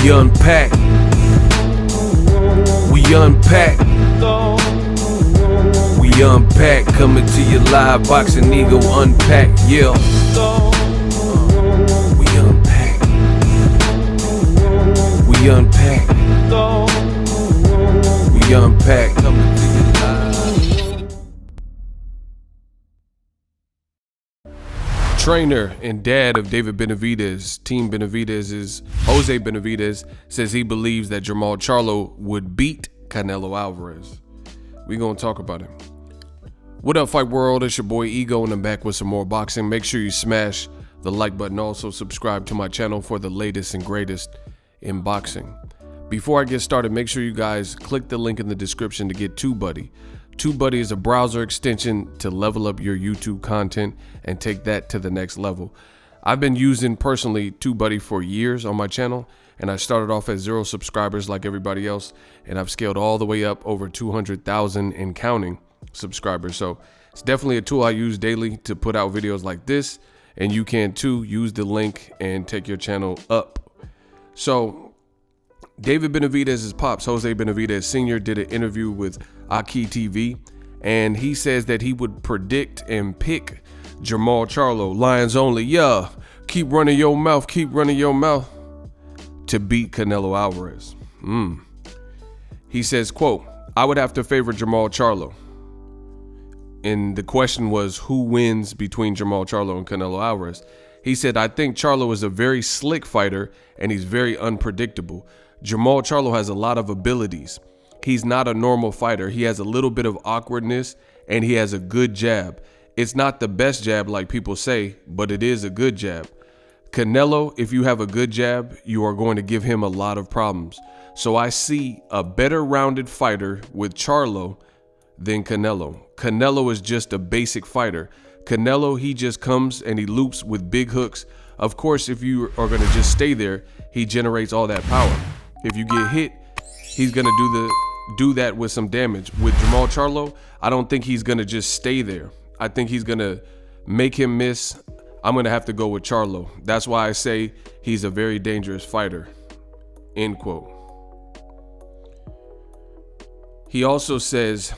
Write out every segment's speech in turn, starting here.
We unpack. We unpack. We unpack. Coming to you live. Boxingego unpack. Yeah. We unpack. We unpack. We unpack. Coming to you live. Trainer and dad of David Benavidez, Team Benavidez, Jose Benavidez, says he believes that Jermall Charlo would beat Canelo Alvarez. We're going to talk about it. What up, Fight World? It's your boy Ego, and I'm back with some more boxing. Make sure you smash the like button. Also, subscribe to my channel for the latest and greatest in boxing. Before I get started, make sure you guys click the link in the description to get TUBEBUDDY. TUBEBUDDY is a browser extension to level up your YouTube content and take that to the next level. I've been using personally TUBEBUDDY for years on my channel, and I started off at 0 subscribers like everybody else, and I've scaled all the way up over 200,000 and counting subscribers. So it's definitely a tool I use daily to put out videos like this, and you can too. Use the link and take your channel up. So David Benavidez's pops, Jose Benavidez Sr., did an interview with Aki TV, and he says that he would predict and pick Jermall Charlo, Lions only, yeah, keep running your mouth, to beat Canelo Alvarez. He says, quote, I would have to favor Jermall Charlo. And the question was, who wins between Jermall Charlo and Canelo Alvarez? He said, I think Charlo is a very slick fighter, and he's very unpredictable. Jermall Charlo has a lot of abilities. He's not a normal fighter. He has a little bit of awkwardness, and he has a good jab. It's not the best jab like people say, but it is a good jab. Canelo, if you have a good jab, you are going to give him a lot of problems. So I see a better rounded fighter with Charlo than Canelo. Canelo is just a basic fighter. Canelo, he just comes and he loops with big hooks. Of course, if you are going to just stay there, he generates all that power. If you get hit, he's going to do that with some damage. With Jermall Charlo, I don't think he's going to just stay there. I think he's going to make him miss. I'm going to have to go with Charlo. That's why I say he's a very dangerous fighter. End quote. He also says,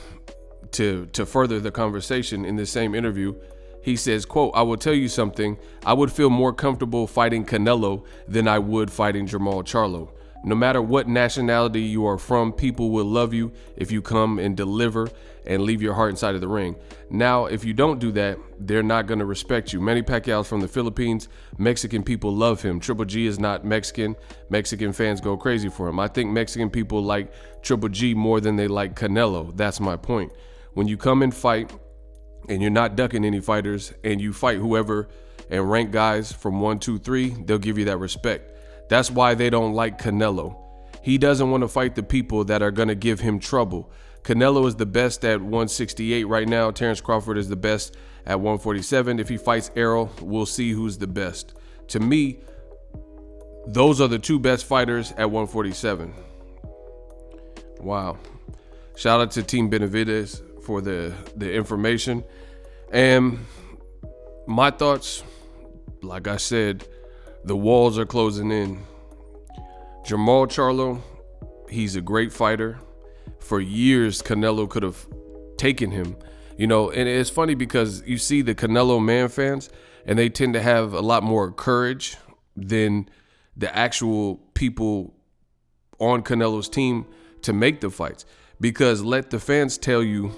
to further the conversation in the same interview, he says, quote, I will tell you something. I would feel more comfortable fighting Canelo than I would fighting Jermall Charlo. No matter what nationality you are from, people will love you if you come and deliver and leave your heart inside of the ring. Now, if you don't do that, they're not going to respect you. Manny Pacquiao's from the Philippines. Mexican people love him. Triple G is not Mexican. Mexican fans go crazy for him. I think Mexican people like Triple G more than they like Canelo. That's my point. When you come and fight and you're not ducking any fighters and you fight whoever and rank guys from 1, 2, 3, they'll give you that respect. That's why they don't like Canelo. He doesn't want to fight the people that are going to give him trouble. Canelo is the best at 168 right now. Terrence Crawford is the best at 147. If he fights Errol, we'll see who's the best. To me, those are the two best fighters at 147. Wow. Shout out to Team Benavidez for the information. And my thoughts, like I said, the walls are closing in. Jermall Charlo, he's a great fighter. For years, Canelo could have taken him. You know, and it's funny because you see the Canelo man fans, and they tend to have a lot more courage than the actual people on Canelo's team to make the fights. Because let the fans tell you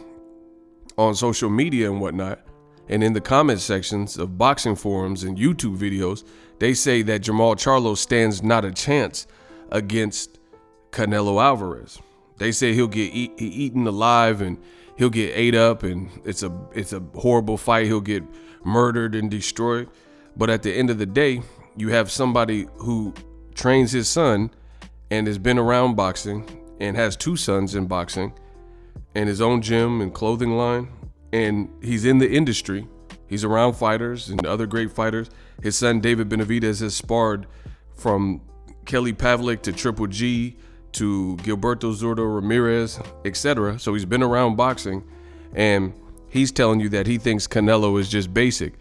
on social media and whatnot, and in the comment sections of boxing forums and YouTube videos, they say that Jermall Charlo stands not a chance against Canelo Alvarez. They say he'll get eaten alive and he'll get ate up, and it's a horrible fight. He'll get murdered and destroyed. But at the end of the day, you have somebody who trains his son and has been around boxing and has 2 sons in boxing and his own gym and clothing line, and he's in the industry. He's around fighters and other great fighters. His son David Benavidez has sparred from Kelly Pavlik to Triple G to Gilberto Zurdo Ramirez, etc. So he's been around boxing, and he's telling you that he thinks Canelo is just basic,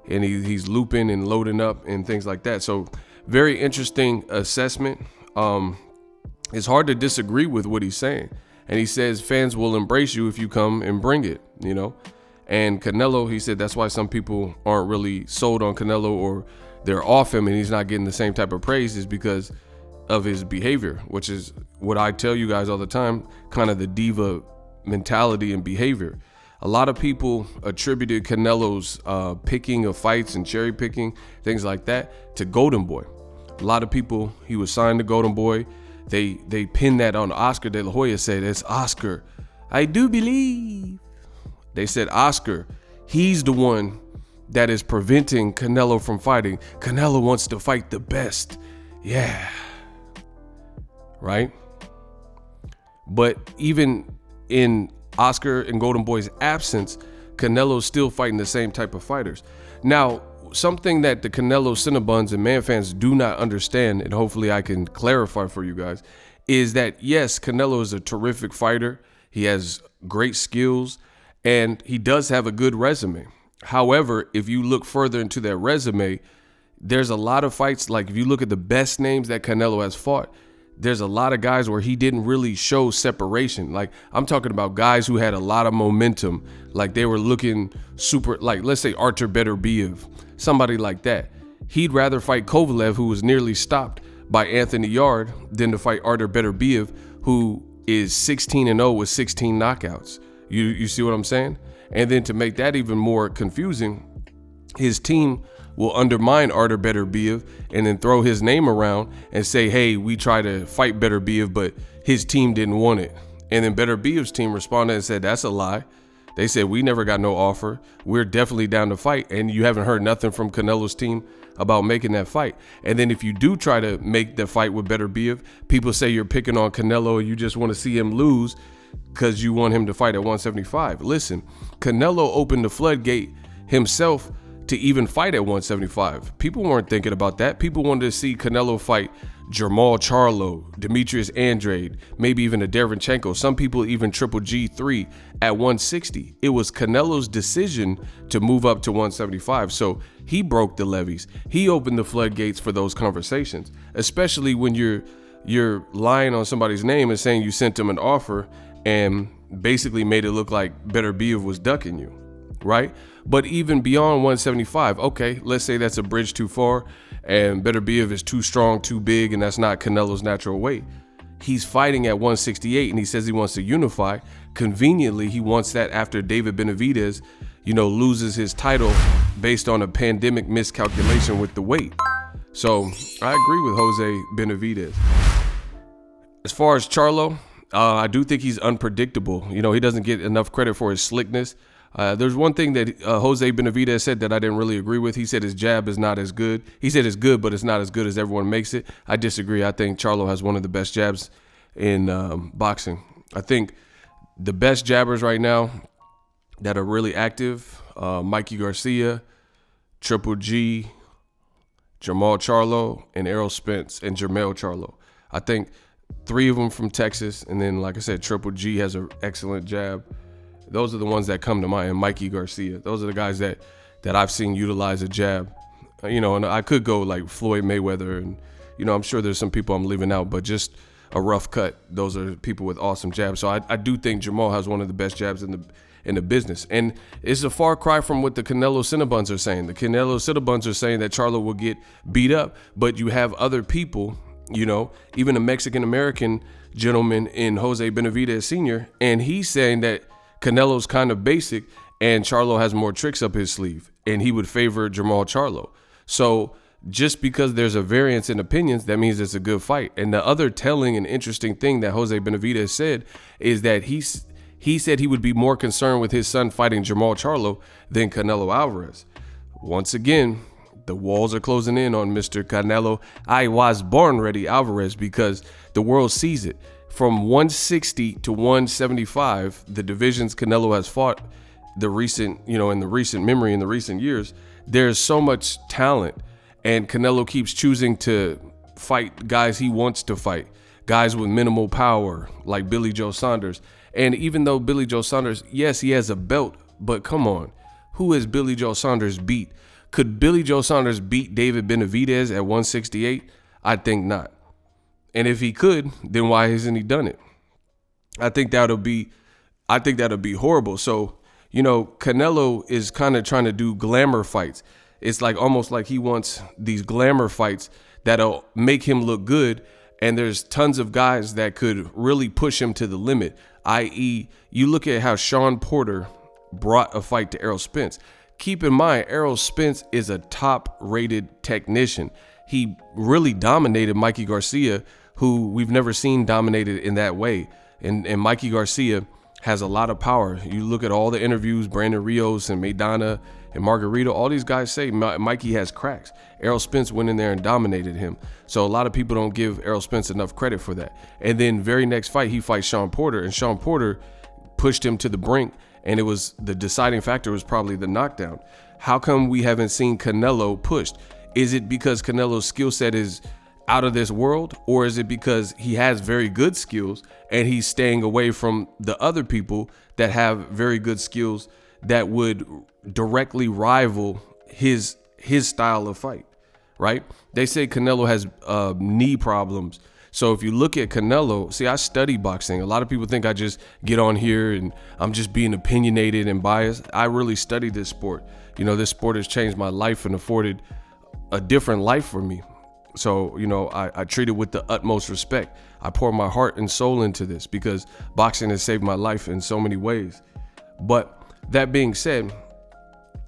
and he's looping and loading up and things like that. So very interesting assessment. it's hard to disagree with what he's saying. And he says fans will embrace you if you come and bring it, you know. And Canelo, he said that's why some people aren't really sold on Canelo, or they're off him and he's not getting the same type of praise, is because of his behavior, which is what I tell you guys all the time, kind of the diva mentality and behavior. A lot of people attributed Canelo's picking of fights and cherry picking, things like that, to Golden Boy. A lot of people, he was signed to Golden Boy. They pinned that on Oscar De La Hoya, said, it's Oscar. I do believe. They said Oscar, he's the one that is preventing Canelo from fighting. Canelo wants to fight the best. Yeah. Right? But even in Oscar and Golden Boy's absence, Canelo's still fighting the same type of fighters. Now, something that the Canelo Cinnabons and Man fans do not understand, and hopefully I can clarify for you guys, is that yes, Canelo is a terrific fighter. He has great skills and he does have a good resume. However, if you look further into that resume, there's a lot of fights. Like if you look at the best names that Canelo has fought, there's a lot of guys where he didn't really show separation. Like I'm talking about guys who had a lot of momentum, like they were looking super, like let's say Artur Beterbiev, somebody like that. He'd rather fight Kovalev, who was nearly stopped by Anthony Yarde, than to fight Artur Beterbiev, who is 16-0 with 16 knockouts. You see what I'm saying? And then to make that even more confusing, his team will undermine Artur Beterbiev and then throw his name around and say, hey, we tried to fight Beterbiev, but his team didn't want it. And then Beterbiev's team responded and said, that's a lie. They said, we never got no offer. We're definitely down to fight. And you haven't heard nothing from Canelo's team about making that fight. And then if you do try to make the fight with Beterbiev, people say you're picking on Canelo and you just want to see him lose because you want him to fight at 175. Listen, Canelo opened the floodgate himself to even fight at 175. People weren't thinking about that. People wanted to see Canelo fight Jermall Charlo, Demetrius Andrade, maybe even a Derevchenko. Some people even Triple G3 at 160. It was Canelo's decision to move up to 175. So he broke the levees. He opened the floodgates for those conversations, especially when you're lying on somebody's name and saying you sent them an offer and basically made it look like Beterbiev was ducking you, right? But even beyond 175, okay, let's say that's a bridge too far and Beterbiev is too strong, too big, and that's not Canelo's natural weight. He's fighting at 168 and he says he wants to unify. Conveniently, he wants that after David Benavidez, loses his title based on a pandemic miscalculation with the weight. So I agree with Jose Benavidez. As far as Charlo, I do think he's unpredictable. He doesn't get enough credit for his slickness. There's one thing that Jose Benavidez said that I didn't really agree with. He said his jab is not as good. He said it's good, but it's not as good as everyone makes it. I disagree. I think Charlo has one of the best jabs in boxing. I think the best jabbers right now that are really active, Mikey Garcia, Triple G, Jermall Charlo, and Errol Spence, and Jermall Charlo. I think 3 of them from Texas, and then, like I said, Triple G has an excellent jab. Those are the ones that come to mind. And Mikey Garcia. Those are the guys that I've seen utilize a jab. And I could go like Floyd Mayweather, and I'm sure there's some people I'm leaving out, but just a rough cut. Those are people with awesome jabs. So I do think Jermall has one of the best jabs in the business. And it's a far cry from what the Canelo Cinnabons are saying. The Canelo Cinnabons are saying that Charlo will get beat up, but you have other people, even a Mexican-American gentleman in Jose Benavidez Sr., and he's saying that Canelo's kind of basic and Charlo has more tricks up his sleeve, and he would favor Jermall Charlo. So just because there's a variance in opinions, that means it's a good fight. And the other telling and interesting thing that Jose Benavidez said is that he said he would be more concerned with his son fighting Jermall Charlo than Canelo Alvarez. Once again, the walls are closing in on Mr. Canelo I was born ready Alvarez, because the world sees it. From 160 to 175, the divisions Canelo has fought in the recent memory, in the recent years, there's so much talent, and Canelo keeps choosing to fight guys he wants to fight, guys with minimal power like Billy Joe Saunders. And even though Billy Joe Saunders, yes, he has a belt, but come on, who has Billy Joe Saunders beat? Could Billy Joe Saunders beat David Benavidez at 168? I think not. And if he could, then why hasn't he done it? I think that'll be horrible. So, Canelo is kind of trying to do glamour fights. It's like almost like he wants these glamour fights that'll make him look good. And there's tons of guys that could really push him to the limit, i.e., you look at how Sean Porter brought a fight to Errol Spence. Keep in mind, Errol Spence is a top-rated technician. He really dominated Mikey Garcia, who we've never seen dominated in that way. And Mikey Garcia has a lot of power. You look at all the interviews, Brandon Rios and Maidana and Margarito, all these guys say Mikey has cracks. Errol Spence went in there and dominated him. So a lot of people don't give Errol Spence enough credit for that. And then very next fight, he fights Sean Porter, and Sean Porter pushed him to the brink, and it was the deciding factor was probably the knockdown. How come we haven't seen Canelo pushed? Is it because Canelo's skill set is out of this world, or is it because he has very good skills and he's staying away from the other people that have very good skills that would directly rival his style of fight, right? They say Canelo has knee problems. So if you look at Canelo, see, I study boxing. A lot of people think I just get on here and I'm just being opinionated and biased. I really study this sport. This sport has changed my life and afforded a different life for me. So, I treat it with the utmost respect. I pour my heart and soul into this because boxing has saved my life in so many ways. But that being said,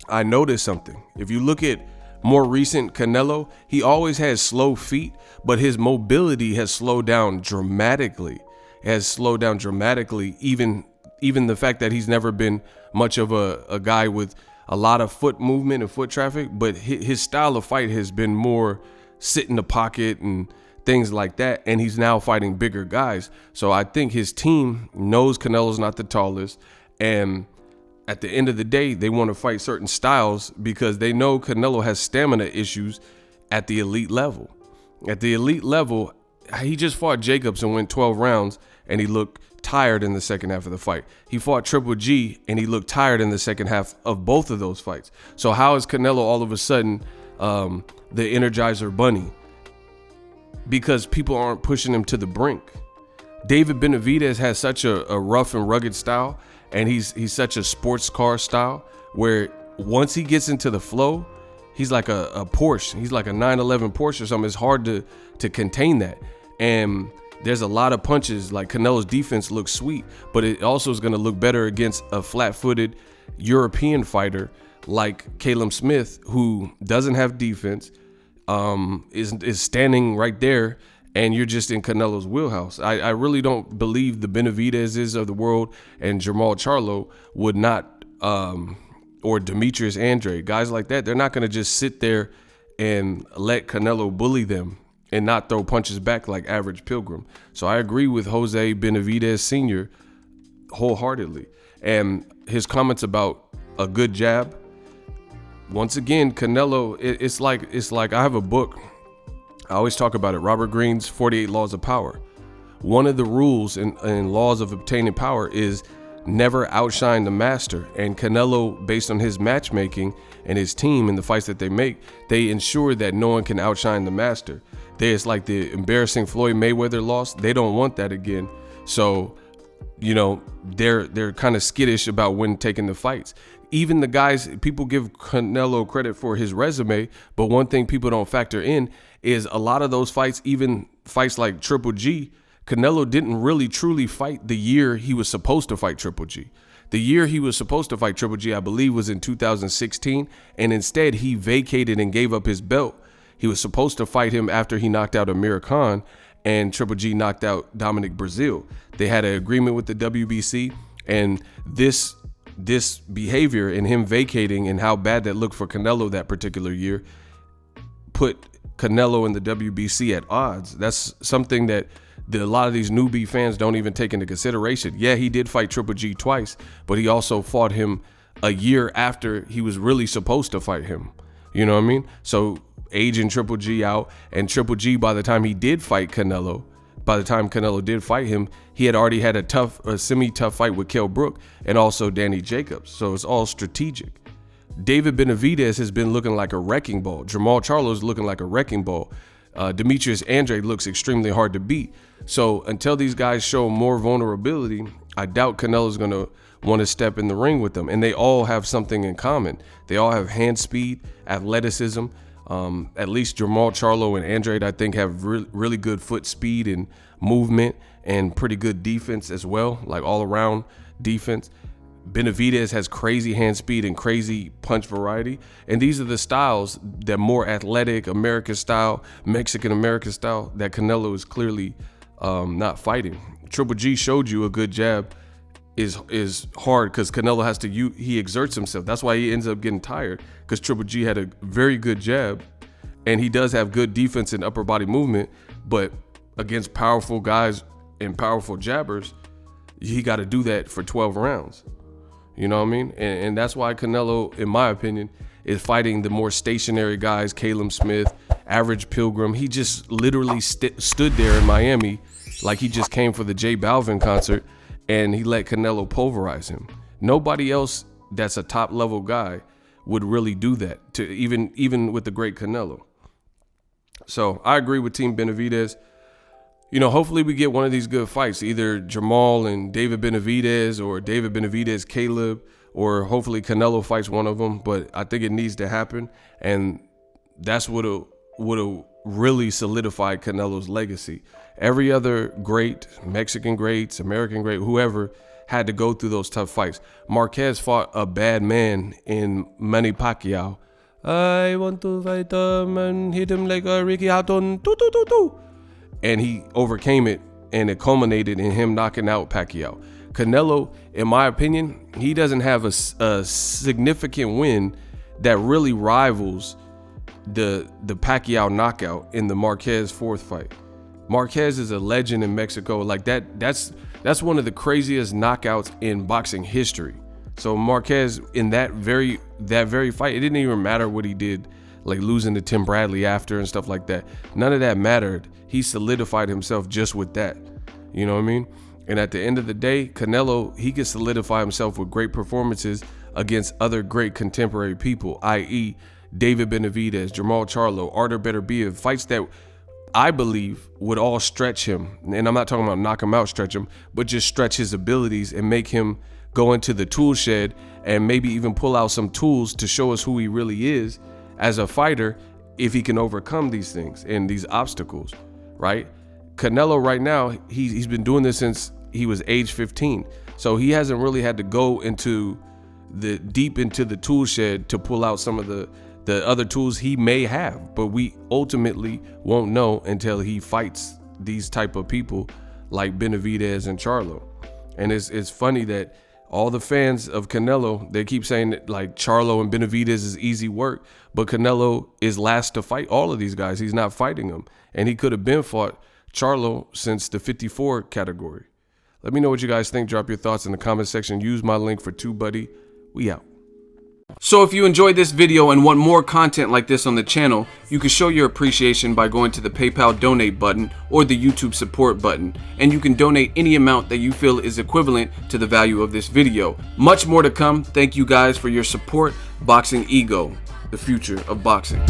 I noticed something. If you look at more recent Canelo, he always has slow feet, but his mobility has slowed down dramatically. Even the fact that he's never been much of a guy with a lot of foot movement and foot traffic, but his style of fight has been more sit in the pocket and things like that. And he's now fighting bigger guys. So I think his team knows Canelo's not the tallest. And at the end of the day, they want to fight certain styles because they know Canelo has stamina issues at the elite level. At the elite level, he just fought Jacobs and went 12 rounds and he looked tired in the second half of the fight. He fought Triple G and he looked tired in the second half of both of those fights. So how is Canelo all of a sudden the Energizer Bunny? Because people aren't pushing him to the brink. David Benavidez has such a rough and rugged style, and he's such a sports car style where once he gets into the flow, he's like a Porsche. He's like a 911 Porsche or something. It's hard to contain that. And there's a lot of punches. Like Canelo's defense looks sweet, but it also is going to look better against a flat-footed European fighter like Caleb Smith, who doesn't have defense, is standing right there, and you're just in Canelo's wheelhouse. I really don't believe the Benavidezes of the world and Jermall Charlo would not, or Demetrius Andre, guys like that, they're not going to just sit there and let Canelo bully them and not throw punches back like Average Pilgrim. So I agree with Jose Benavidez Sr. wholeheartedly. And his comments about a good jab, once again, Canelo, it's like I have a book. I always talk about it. Robert Greene's 48 Laws of Power. One of the rules and laws of obtaining power is never outshine the master. And Canelo, based on his matchmaking and his team and the fights that they make, they ensure that no one can outshine the master. It's like the embarrassing Floyd Mayweather loss. They don't want that again. So, they're kind of skittish about when taking the fights. Even the guys, people give Canelo credit for his resume, but one thing people don't factor in is a lot of those fights, even fights like Triple G, Canelo didn't really truly fight the year he was supposed to fight Triple G. The year he was supposed to fight Triple G, I believe, was in 2016, and instead he vacated and gave up his belt. He was supposed to fight him after he knocked out Amir Khan, and Triple G knocked out Dominic Brazil. They had an agreement with the WBC, and this behavior and him vacating and how bad that looked for Canelo that particular year put Canelo and the WBC at odds. That's something that a lot of these newbie fans don't even take into consideration. Yeah, he did fight Triple G twice, but he also fought him a year after he was really supposed to fight him. You know what I mean? So aging Triple G out, and Triple G, by the time he did fight Canelo, by the time Canelo did fight him, he had already had a semi-tough fight with Kell Brook and also Danny Jacobs. So it's all strategic. David Benavidez has been looking like a wrecking ball. Jermall Charlo is looking like a wrecking ball. Demetrius Andrade looks extremely hard to beat. So until these guys show more vulnerability, I doubt Canelo's going to want to step in the ring with them. And they all have something in common. They all have hand speed, athleticism. At least Jermall Charlo and Andrade, I think, have really good foot speed and movement and pretty good defense as well, like all around defense. Benavidez has crazy hand speed and crazy punch variety. And these are the styles that more athletic, American style, Mexican American style, that Canelo is clearly not fighting. Triple G showed you a good jab is hard because Canelo has to, he exerts himself. That's why he ends up getting tired, because Triple G had a very good jab, and he does have good defense and upper body movement, but against powerful guys and powerful jabbers, he got to do that for 12 rounds. You know what I mean? And that's why Canelo, in my opinion, is fighting the more stationary guys, Caleb Smith, Average Pilgrim. He just literally stood there in Miami like he just came for the J Balvin concert, and he let Canelo pulverize him. Nobody else that's a top level guy would really do that, to even with the great Canelo. So I agree with Team Benavidez. You know, hopefully we get one of these good fights, either Jermall and David Benavidez, or David Benavidez, Caleb, or hopefully Canelo fights one of them. But I think it needs to happen, and that's what'll really solidify Canelo's legacy. Every other great, Mexican greats, American great, whoever, had to go through those tough fights. Marquez fought a bad man in Manny Pacquiao. I want to fight him and hit him like a Ricky Hatton. And he overcame it, and it culminated in him knocking out Pacquiao. Canelo, in my opinion, he doesn't have a significant win that really rivals the Pacquiao knockout in the Marquez fourth fight. Marquez is a legend in Mexico. Like that's one of the craziest knockouts in boxing history. So Marquez, in that very fight, it didn't even matter what he did, like losing to Tim Bradley after and stuff like that. None of that mattered. He solidified himself just with that. You know what I mean? And at the end of the day, Canelo, he can solidify himself with great performances against other great contemporary people, i.e. David Benavidez, Jermall Charlo, Artur Beterbiev, fights that I believe would all stretch him. And I'm not talking about knock him out, stretch him, but just stretch his abilities and make him go into the tool shed and maybe even pull out some tools to show us who he really is as a fighter, if he can overcome these things and these obstacles, right? Canelo right now, he's been doing this since he was age 15. So he hasn't really had to go into deep into the tool shed to pull out some of the other tools he may have, but we ultimately won't know until he fights these type of people like Benavidez and Charlo. And it's funny that all the fans of Canelo, they keep saying that like Charlo and Benavidez is easy work, but Canelo is last to fight all of these guys. He's not fighting them, and he could have been fought Charlo since the 54 category. Let me know what you guys think. Drop your thoughts in the comment section. Use my link for TUBEBUDDY. We out. So if you enjoyed this video and want more content like this on the channel, you can show your appreciation by going to the PayPal donate button or the YouTube support button, and you can donate any amount that you feel is equivalent to the value of this video. Much more to come. Thank you guys for your support. Boxingego, the future of boxing.